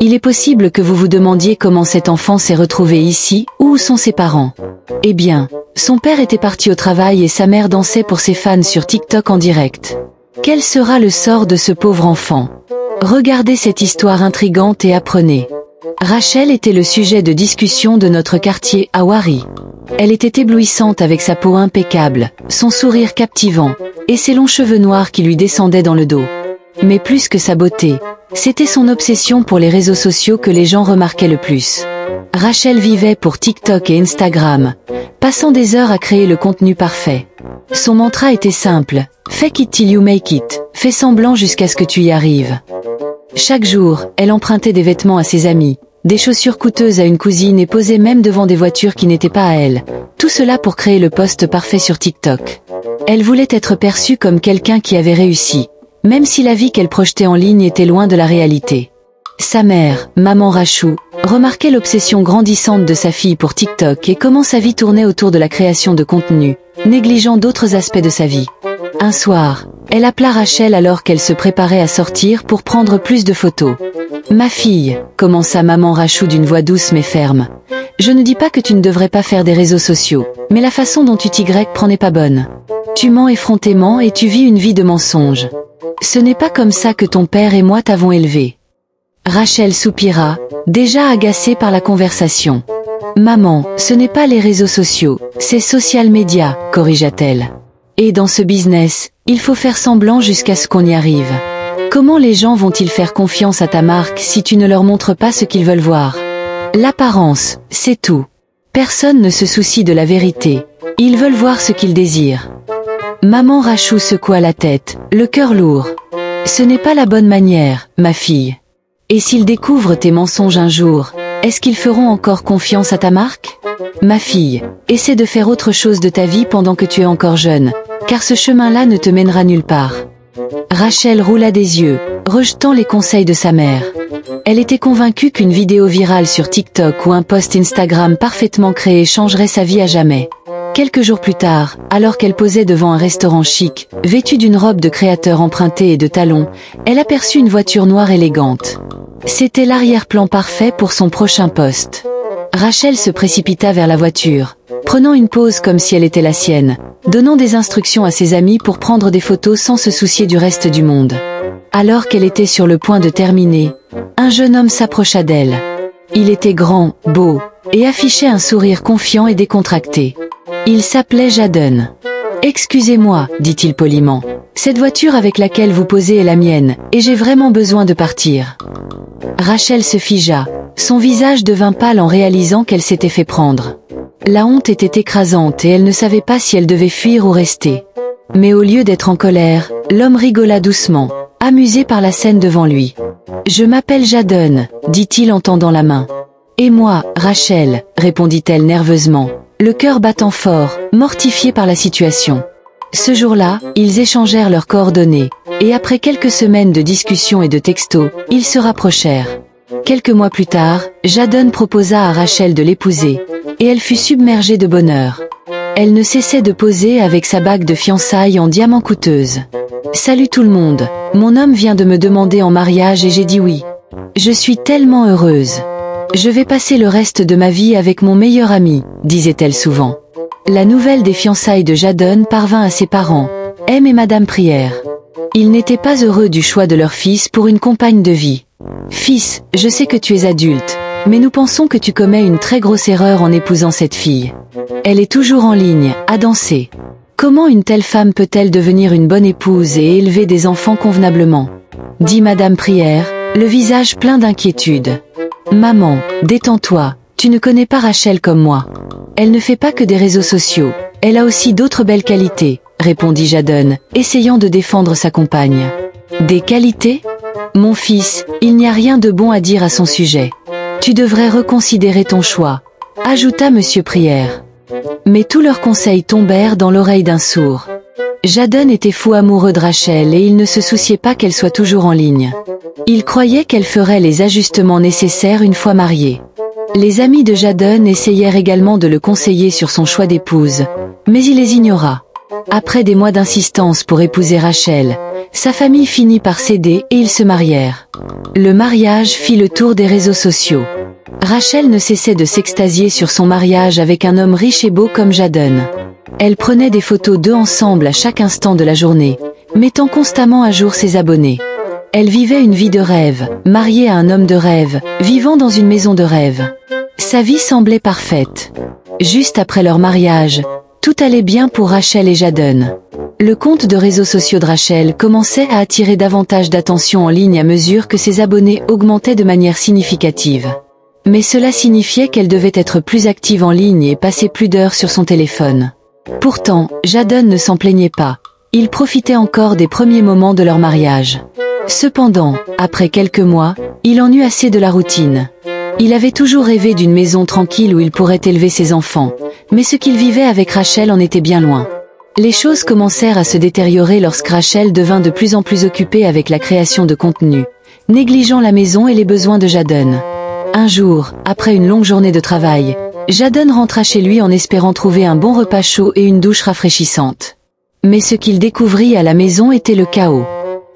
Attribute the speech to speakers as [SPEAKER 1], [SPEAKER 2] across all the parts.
[SPEAKER 1] Il est possible que vous vous demandiez comment cet enfant s'est retrouvé ici, ou où sont ses parents. Eh bien, son père était parti au travail et sa mère dansait pour ses fans sur TikTok en direct. Quel sera le sort de ce pauvre enfant? Regardez cette histoire intrigante et apprenez. Rachel était le sujet de discussion de notre quartier à Wari. Elle était éblouissante avec sa peau impeccable, son sourire captivant, et ses longs cheveux noirs qui lui descendaient dans le dos. Mais plus que sa beauté, c'était son obsession pour les réseaux sociaux que les gens remarquaient le plus. Rachel vivait pour TikTok et Instagram, passant des heures à créer le contenu parfait. Son mantra était simple, « Fake it till you make it », fais semblant jusqu'à ce que tu y arrives. Chaque jour, elle empruntait des vêtements à ses amis, des chaussures coûteuses à une cousine et posait même devant des voitures qui n'étaient pas à elle, tout cela pour créer le post parfait sur TikTok. Elle voulait être perçue comme quelqu'un qui avait réussi, même si la vie qu'elle projetait en ligne était loin de la réalité. Sa mère, maman Rachou, remarquait l'obsession grandissante de sa fille pour TikTok et comment sa vie tournait autour de la création de contenu, négligeant d'autres aspects de sa vie. Un soir, elle appela Rachel alors qu'elle se préparait à sortir pour prendre plus de photos. « Ma fille », commença maman Rachou d'une voix douce mais ferme, « je ne dis pas que tu ne devrais pas faire des réseaux sociaux, mais la façon dont tu t'y prends n'est pas bonne. Tu mens effrontément et tu vis une vie de mensonge. Ce n'est pas comme ça que ton père et moi t'avons élevé. » Rachel soupira, déjà agacée par la conversation. « Maman, ce n'est pas les réseaux sociaux, c'est social media », corrigea-t-elle. Et dans ce business, il faut faire semblant jusqu'à ce qu'on y arrive. Comment les gens vont-ils faire confiance à ta marque si tu ne leur montres pas ce qu'ils veulent voir? L'apparence, c'est tout. Personne ne se soucie de la vérité. Ils veulent voir ce qu'ils désirent. Maman Rachou secoua la tête, le cœur lourd. Ce n'est pas la bonne manière, ma fille. Et s'ils découvrent tes mensonges un jour, est-ce qu'ils feront encore confiance à ta marque? Ma fille, essaie de faire autre chose de ta vie pendant que tu es encore jeune, car ce chemin-là ne te mènera nulle part. Rachel roula des yeux, rejetant les conseils de sa mère. Elle était convaincue qu'une vidéo virale sur TikTok ou un post Instagram parfaitement créé changerait sa vie à jamais. Quelques jours plus tard, alors qu'elle posait devant un restaurant chic, vêtue d'une robe de créateur empruntée et de talons, elle aperçut une voiture noire élégante. C'était l'arrière-plan parfait pour son prochain post. Rachel se précipita vers la voiture, prenant une pose comme si elle était la sienne, donnant des instructions à ses amis pour prendre des photos sans se soucier du reste du monde. Alors qu'elle était sur le point de terminer, un jeune homme s'approcha d'elle. Il était grand, beau, et affichait un sourire confiant et décontracté. Il s'appelait Jadon. « Excusez-moi, dit-il poliment. Cette voiture avec laquelle vous posez est la mienne, et j'ai vraiment besoin de partir. » Rachel se figea. Son visage devint pâle en réalisant qu'elle s'était fait prendre. La honte était écrasante et elle ne savait pas si elle devait fuir ou rester. Mais au lieu d'être en colère, l'homme rigola doucement, amusé par la scène devant lui. « Je m'appelle Jadon, dit-il en tendant la main. « Et moi, Rachel, répondit-elle nerveusement, le cœur battant fort, mortifiée par la situation. Ce jour-là, ils échangèrent leurs coordonnées, et après quelques semaines de discussions et de textos, ils se rapprochèrent. Quelques mois plus tard, Jadon proposa à Rachel de l'épouser, et elle fut submergée de bonheur. Elle ne cessait de poser avec sa bague de fiançailles en diamants coûteuse. « Salut tout le monde, mon homme vient de me demander en mariage et j'ai dit oui. Je suis tellement heureuse. Je vais passer le reste de ma vie avec mon meilleur ami, disait-elle souvent. » La nouvelle des fiançailles de Jadon parvint à ses parents, M et Madame Prière. Ils n'étaient pas heureux du choix de leur fils pour une compagne de vie. « Fils, je sais que tu es adulte, mais nous pensons que tu commets une très grosse erreur en épousant cette fille. Elle est toujours en ligne, à danser. Comment une telle femme peut-elle devenir une bonne épouse et élever des enfants convenablement ?» dit Madame Prière, le visage plein d'inquiétude. « Maman, détends-toi, tu ne connais pas Rachel comme moi. Elle ne fait pas que des réseaux sociaux, elle a aussi d'autres belles qualités, répondit Jadon, essayant de défendre sa compagne. Des qualités ? Mon fils, il n'y a rien de bon à dire à son sujet. Tu devrais reconsidérer ton choix, ajouta Monsieur Prière. Mais tous leurs conseils tombèrent dans l'oreille d'un sourd. Jadon était fou amoureux de Rachel et il ne se souciait pas qu'elle soit toujours en ligne. Il croyait qu'elle ferait les ajustements nécessaires une fois mariée. Les amis de Jadon essayèrent également de le conseiller sur son choix d'épouse, mais il les ignora. Après des mois d'insistance pour épouser Rachel, sa famille finit par céder et ils se marièrent. Le mariage fit le tour des réseaux sociaux. Rachel ne cessait de s'extasier sur son mariage avec un homme riche et beau comme Jadon. Elle prenait des photos d'eux ensemble à chaque instant de la journée, mettant constamment à jour ses abonnés. Elle vivait une vie de rêve, mariée à un homme de rêve, vivant dans une maison de rêve. Sa vie semblait parfaite. Juste après leur mariage, tout allait bien pour Rachel et Jadon. Le compte de réseaux sociaux de Rachel commençait à attirer davantage d'attention en ligne à mesure que ses abonnés augmentaient de manière significative. Mais cela signifiait qu'elle devait être plus active en ligne et passer plus d'heures sur son téléphone. Pourtant, Jadon ne s'en plaignait pas. Il profitait encore des premiers moments de leur mariage. Cependant, après quelques mois, il en eut assez de la routine. Il avait toujours rêvé d'une maison tranquille où il pourrait élever ses enfants, mais ce qu'il vivait avec Rachel en était bien loin. Les choses commencèrent à se détériorer lorsque Rachel devint de plus en plus occupée avec la création de contenu, négligeant la maison et les besoins de Jadon. Un jour, après une longue journée de travail, Jadon rentra chez lui en espérant trouver un bon repas chaud et une douche rafraîchissante. Mais ce qu'il découvrit à la maison était le chaos.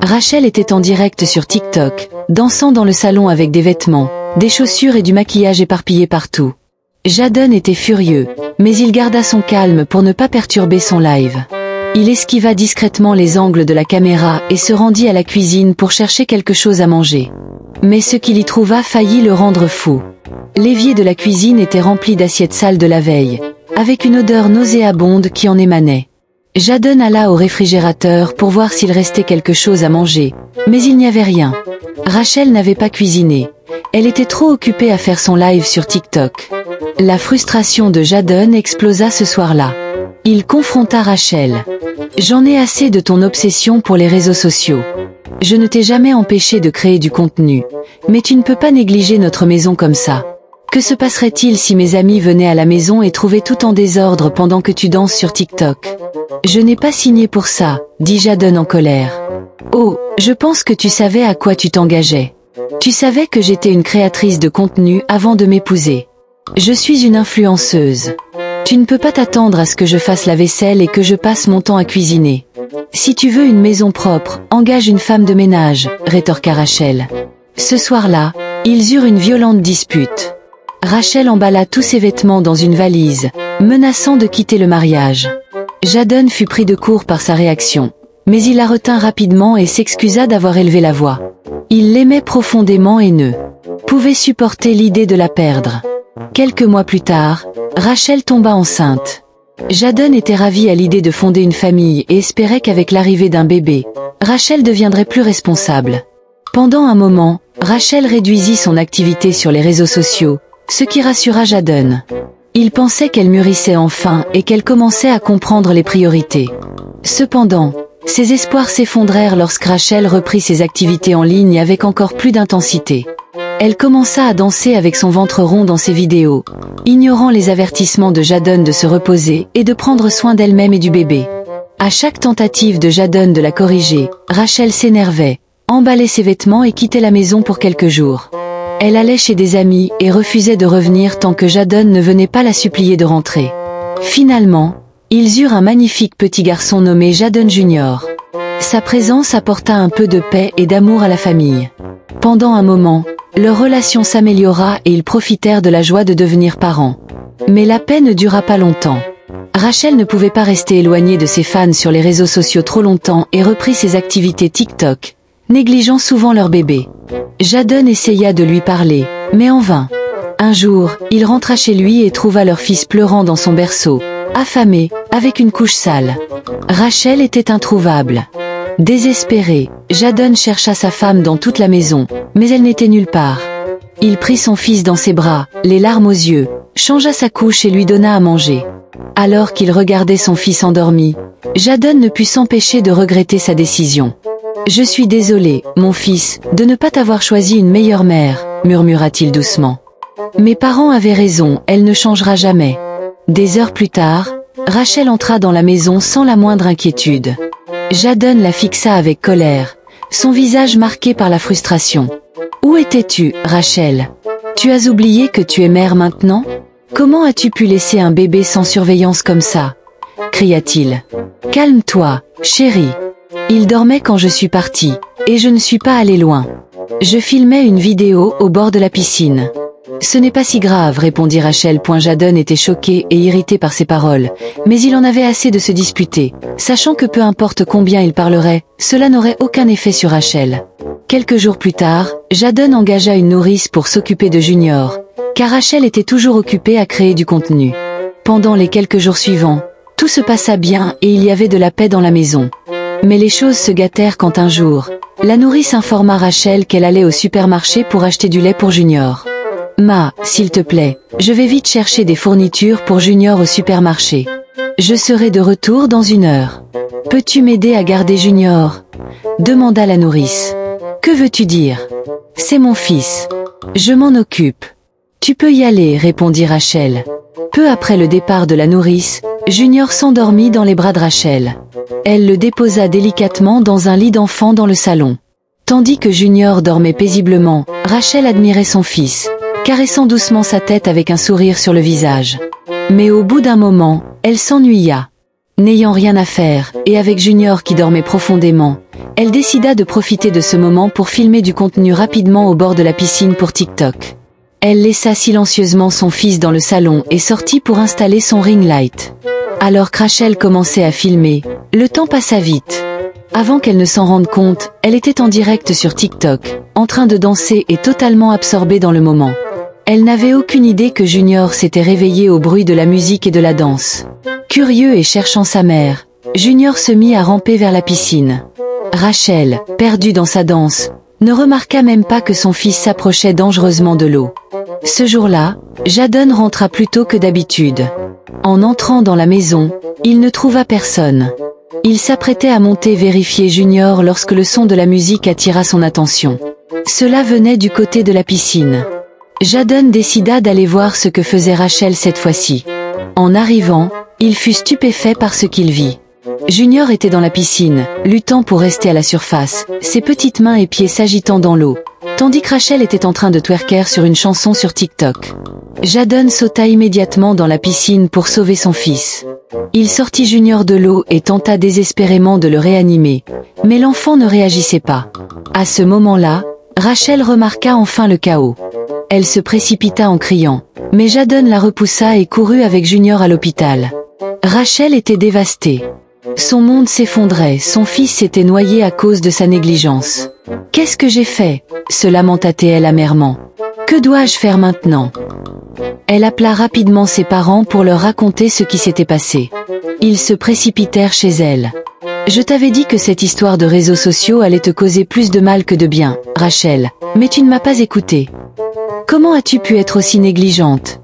[SPEAKER 1] Rachel était en direct sur TikTok, dansant dans le salon avec des vêtements, des chaussures et du maquillage éparpillés partout. Jadon était furieux, mais il garda son calme pour ne pas perturber son live. Il esquiva discrètement les angles de la caméra et se rendit à la cuisine pour chercher quelque chose à manger. Mais ce qu'il y trouva faillit le rendre fou. L'évier de la cuisine était rempli d'assiettes sales de la veille, avec une odeur nauséabonde qui en émanait. Jadon alla au réfrigérateur pour voir s'il restait quelque chose à manger, mais il n'y avait rien. Rachel n'avait pas cuisiné. Elle était trop occupée à faire son live sur TikTok. La frustration de Jadon explosa ce soir-là. Il confronta Rachel. « J'en ai assez de ton obsession pour les réseaux sociaux. Je ne t'ai jamais empêché de créer du contenu, mais tu ne peux pas négliger notre maison comme ça. Que se passerait-il si mes amis venaient à la maison et trouvaient tout en désordre pendant que tu danses sur TikTok ? Je n'ai pas signé pour ça, dit Jadon en colère. Oh, je pense que tu savais à quoi tu t'engageais. Tu savais que j'étais une créatrice de contenu avant de m'épouser. Je suis une influenceuse. Tu ne peux pas t'attendre à ce que je fasse la vaisselle et que je passe mon temps à cuisiner. Si tu veux une maison propre, engage une femme de ménage, rétorqua Rachel. Ce soir-là, ils eurent une violente dispute. Rachel emballa tous ses vêtements dans une valise, menaçant de quitter le mariage. Jadon fut pris de court par sa réaction, mais il la retint rapidement et s'excusa d'avoir élevé la voix. Il l'aimait profondément et ne pouvait supporter l'idée de la perdre. Quelques mois plus tard, Rachel tomba enceinte. Jadon était ravi à l'idée de fonder une famille et espérait qu'avec l'arrivée d'un bébé, Rachel deviendrait plus responsable. Pendant un moment, Rachel réduisit son activité sur les réseaux sociaux, ce qui rassura Jadon. Il pensait qu'elle mûrissait enfin et qu'elle commençait à comprendre les priorités. Cependant, ses espoirs s'effondrèrent lorsque Rachel reprit ses activités en ligne avec encore plus d'intensité. Elle commença à danser avec son ventre rond dans ses vidéos, ignorant les avertissements de Jadon de se reposer et de prendre soin d'elle-même et du bébé. À chaque tentative de Jadon de la corriger, Rachel s'énervait, emballait ses vêtements et quittait la maison pour quelques jours. Elle allait chez des amis et refusait de revenir tant que Jadon ne venait pas la supplier de rentrer. Finalement, ils eurent un magnifique petit garçon nommé Jadon Jr. Sa présence apporta un peu de paix et d'amour à la famille. Pendant un moment, leur relation s'améliora et ils profitèrent de la joie de devenir parents. Mais la paix ne dura pas longtemps. Rachel ne pouvait pas rester éloignée de ses fans sur les réseaux sociaux trop longtemps et reprit ses activités TikTok, négligeant souvent leur bébé. Jadon essaya de lui parler, mais en vain. Un jour, il rentra chez lui et trouva leur fils pleurant dans son berceau, affamé, avec une couche sale. Rachel était introuvable. Désespéré, Jadon chercha sa femme dans toute la maison, mais elle n'était nulle part. Il prit son fils dans ses bras, les larmes aux yeux, changea sa couche et lui donna à manger. Alors qu'il regardait son fils endormi, Jadon ne put s'empêcher de regretter sa décision. « Je suis désolé, mon fils, de ne pas t'avoir choisi une meilleure mère, » murmura-t-il doucement. « Mes parents avaient raison, elle ne changera jamais. » Des heures plus tard, Rachel entra dans la maison sans la moindre inquiétude. Jadon la fixa avec colère, son visage marqué par la frustration. « Où étais-tu, Rachel? Tu as oublié que tu es mère maintenant? Comment as-tu pu laisser un bébé sans surveillance comme ça ?» cria-t-il. « Calme-toi, chérie. Il dormait quand je suis partie, et je ne suis pas allée loin. Je filmais une vidéo au bord de la piscine. Ce n'est pas si grave, répondit Rachel. Jadon était choqué et irrité par ces paroles, mais il en avait assez de se disputer, sachant que peu importe combien il parlerait, cela n'aurait aucun effet sur Rachel. Quelques jours plus tard, Jadon engagea une nourrice pour s'occuper de Junior, car Rachel était toujours occupée à créer du contenu. Pendant les quelques jours suivants, tout se passa bien et il y avait de la paix dans la maison. Mais les choses se gâtèrent quand un jour, la nourrice informa Rachel qu'elle allait au supermarché pour acheter du lait pour Junior. « Ma, s'il te plaît, je vais vite chercher des fournitures pour Junior au supermarché. Je serai de retour dans 1 heure. Peux-tu m'aider à garder Junior ?» demanda la nourrice. « Que veux-tu dire ? C'est mon fils. Je m'en occupe. »« Tu peux y aller, » répondit Rachel. Peu après le départ de la nourrice, Junior s'endormit dans les bras de Rachel. Elle le déposa délicatement dans un lit d'enfant dans le salon. Tandis que Junior dormait paisiblement, Rachel admirait son fils, caressant doucement sa tête avec un sourire sur le visage. Mais au bout d'un moment, elle s'ennuya. N'ayant rien à faire, et avec Junior qui dormait profondément, elle décida de profiter de ce moment pour filmer du contenu rapidement au bord de la piscine pour TikTok. Elle laissa silencieusement son fils dans le salon et sortit pour installer son ring light. Alors que Rachel commençait à filmer, le temps passa vite. Avant qu'elle ne s'en rende compte, elle était en direct sur TikTok, en train de danser et totalement absorbée dans le moment. Elle n'avait aucune idée que Junior s'était réveillé au bruit de la musique et de la danse. Curieux et cherchant sa mère, Junior se mit à ramper vers la piscine. Rachel, perdue dans sa danse, ne remarqua même pas que son fils s'approchait dangereusement de l'eau. Ce jour-là, Jadon rentra plus tôt que d'habitude. En entrant dans la maison, il ne trouva personne. Il s'apprêtait à monter vérifier Junior lorsque le son de la musique attira son attention. Cela venait du côté de la piscine. Jadon décida d'aller voir ce que faisait Rachel cette fois-ci. En arrivant, il fut stupéfait par ce qu'il vit. Junior était dans la piscine, luttant pour rester à la surface, ses petites mains et pieds s'agitant dans l'eau, tandis que Rachel était en train de twerker sur une chanson sur TikTok. Jadon sauta immédiatement dans la piscine pour sauver son fils. Il sortit Junior de l'eau et tenta désespérément de le réanimer, mais l'enfant ne réagissait pas. À ce moment-là, Rachel remarqua enfin le chaos. Elle se précipita en criant, mais Jadon la repoussa et courut avec Junior à l'hôpital. Rachel était dévastée. Son monde s'effondrait, son fils s'était noyé à cause de sa négligence. « Qu'est-ce que j'ai fait ?» se lamenta-t-elle amèrement. « Que dois-je faire maintenant ?» Elle appela rapidement ses parents pour leur raconter ce qui s'était passé. Ils se précipitèrent chez elle. « Je t'avais dit que cette histoire de réseaux sociaux allait te causer plus de mal que de bien, Rachel, mais tu ne m'as pas écoutée. Comment as-tu pu être aussi négligente ?»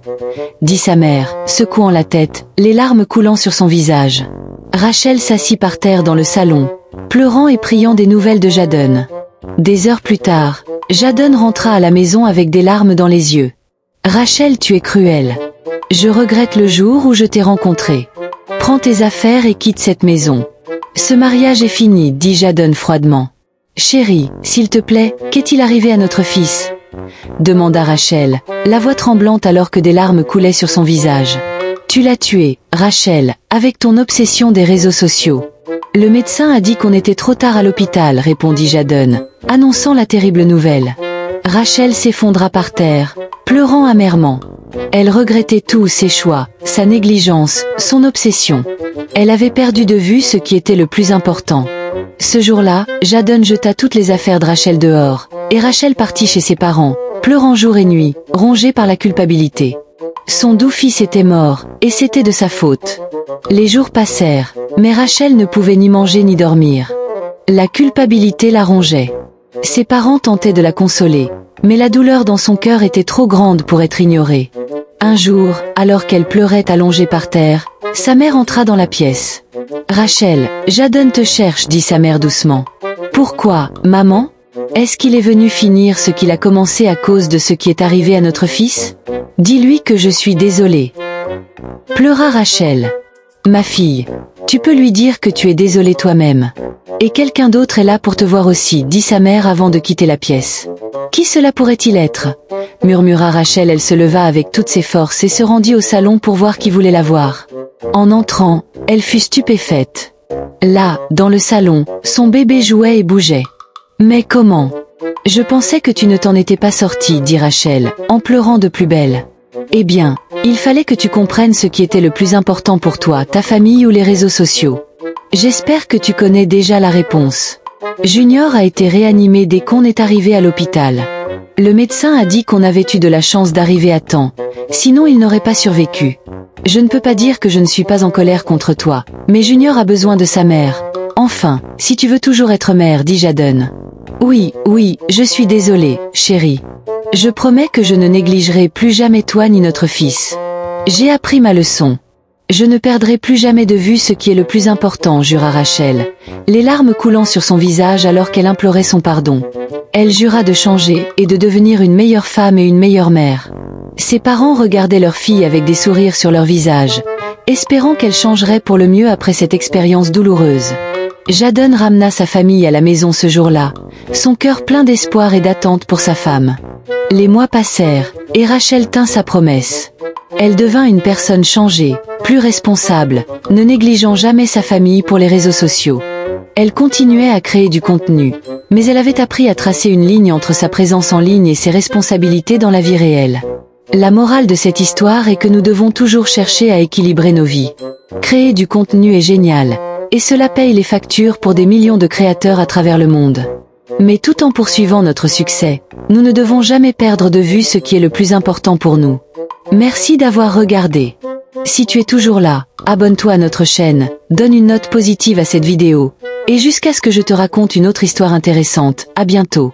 [SPEAKER 1] dit sa mère, secouant la tête, les larmes coulant sur son visage. Rachel s'assit par terre dans le salon, pleurant et priant des nouvelles de Jadon. Des heures plus tard, Jadon rentra à la maison avec des larmes dans les yeux. « Rachel, tu es cruelle. Je regrette le jour où je t'ai rencontrée. Prends tes affaires et quitte cette maison. »« Ce mariage est fini, » dit Jadon froidement. « Chérie, s'il te plaît, qu'est-il arrivé à notre fils ?» demanda Rachel, la voix tremblante alors que des larmes coulaient sur son visage. « Tu l'as tué, Rachel, avec ton obsession des réseaux sociaux. »« Le médecin a dit qu'on était trop tard à l'hôpital, » répondit Jadon, annonçant la terrible nouvelle. Rachel s'effondra par terre, pleurant amèrement. Elle regrettait tous ses choix, sa négligence, son obsession. Elle avait perdu de vue ce qui était le plus important. Ce jour-là, Jadon jeta toutes les affaires de Rachel dehors, et Rachel partit chez ses parents, pleurant jour et nuit, rongée par la culpabilité. Son doux fils était mort, et c'était de sa faute. Les jours passèrent, mais Rachel ne pouvait ni manger ni dormir. La culpabilité la rongeait. Ses parents tentaient de la consoler, mais la douleur dans son cœur était trop grande pour être ignorée. Un jour, alors qu'elle pleurait allongée par terre, sa mère entra dans la pièce. « Rachel, Jadon te cherche, » dit sa mère doucement. « Pourquoi, maman ? Est-ce qu'il est venu finir ce qu'il a commencé à cause de ce qui est arrivé à notre fils ? Dis-lui que je suis désolée. » Pleura Rachel. « Ma fille, tu peux lui dire que tu es désolée toi-même. Et quelqu'un d'autre est là pour te voir aussi, » dit sa mère avant de quitter la pièce. « Qui cela pourrait-il être ? » murmura Rachel. Elle se leva avec toutes ses forces et se rendit au salon pour voir qui voulait la voir. En entrant, elle fut stupéfaite. Là, dans le salon, son bébé jouait et bougeait. Mais comment? Je pensais que tu ne t'en étais pas sortie, dit Rachel, en pleurant de plus belle. Eh bien, il fallait que tu comprennes ce qui était le plus important pour toi, ta famille ou les réseaux sociaux. J'espère que tu connais déjà la réponse. Junior a été réanimé dès qu'on est arrivé à l'hôpital. Le médecin a dit qu'on avait eu de la chance d'arriver à temps, sinon il n'aurait pas survécu. Je ne peux pas dire que je ne suis pas en colère contre toi, mais Junior a besoin de sa mère. Enfin, si tu veux toujours être mère, dit Jadon. Oui, je suis désolée, chérie. Je promets que je ne négligerai plus jamais toi ni notre fils. J'ai appris ma leçon. Je ne perdrai plus jamais de vue ce qui est le plus important, jura Rachel, les larmes coulant sur son visage alors qu'elle implorait son pardon. Elle jura de changer et de devenir une meilleure femme et une meilleure mère. Ses parents regardaient leur fille avec des sourires sur leur visage, espérant qu'elle changerait pour le mieux après cette expérience douloureuse. Jadon ramena sa famille à la maison ce jour-là, son cœur plein d'espoir et d'attente pour sa femme. Les mois passèrent, et Rachel tint sa promesse. Elle devint une personne changée, plus responsable, ne négligeant jamais sa famille pour les réseaux sociaux. Elle continuait à créer du contenu, mais elle avait appris à tracer une ligne entre sa présence en ligne et ses responsabilités dans la vie réelle. La morale de cette histoire est que nous devons toujours chercher à équilibrer nos vies. Créer du contenu est génial, et cela paye les factures pour des millions de créateurs à travers le monde. Mais tout en poursuivant notre succès, nous ne devons jamais perdre de vue ce qui est le plus important pour nous. Merci d'avoir regardé. Si tu es toujours là, abonne-toi à notre chaîne, donne une note positive à cette vidéo, et jusqu'à ce que je te raconte une autre histoire intéressante, à bientôt.